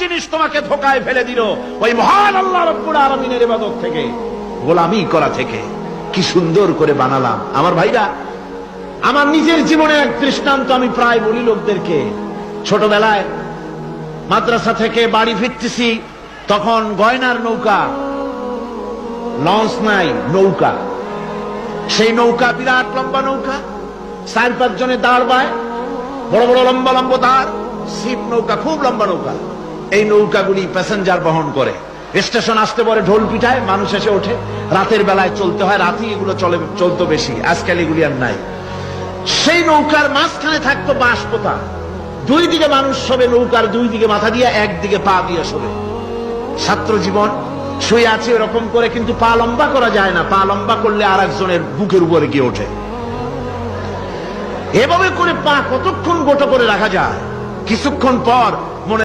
জিনিস তোমাকে ধোকায় ফেলে দিল ওই মহান আল্লাহ রাব্বুল আলামিনের ইবাদত থেকে, গোলামি করা থেকে। কি সুন্দর করে বানালাম। আমার ভাইরা, আমার নিজের জীবনের এক দৃষ্টান্ত আমি প্রায় বলি লোকদেরকে। ছোটবেলায় মাদ্রাসা থেকে বাড়ি ফিরতেছি, তখন গয়নার নৌকা, লঞ্চ নাই, নৌকা। সেই নৌকা বিরাট লম্বা নৌকা, 4-5 জনে দাঁড় বায়, বড় বড় লম্বা লম্বা দাঁড়, ছিপ নৌকা, খুব লম্বা নৌকা। এই নৌকাগুলি প্যাসেঞ্জার বহন করে। স্টেশন আসতে পরে ঢোল পিঠায়, মানুষ এসে ওঠে। রাতের বেলায় চলতে হয়, রাতেই এগুলো চলতো বেশি, আজকাল এগুলি আর নাই। সেই নৌকার মাঝখানে থাকতো বাঁশ পোতা, 2 দিকে মানুষ শোবে, নৌকার 2 দিকে মাথা দিয়ে, একদিকে পা দিয়ে শোবে। ছাত্র জীবন, শুয়ে আছে এরকম করে, কিন্তু পা লম্বা করা যায় না, পা লম্বা করলে আর একজনের বুকের উপরে গিয়ে ওঠে। এভাবে করে পা কতক্ষণ গোটো করে রাখা যায়? কিছুক্ষণ পর মনে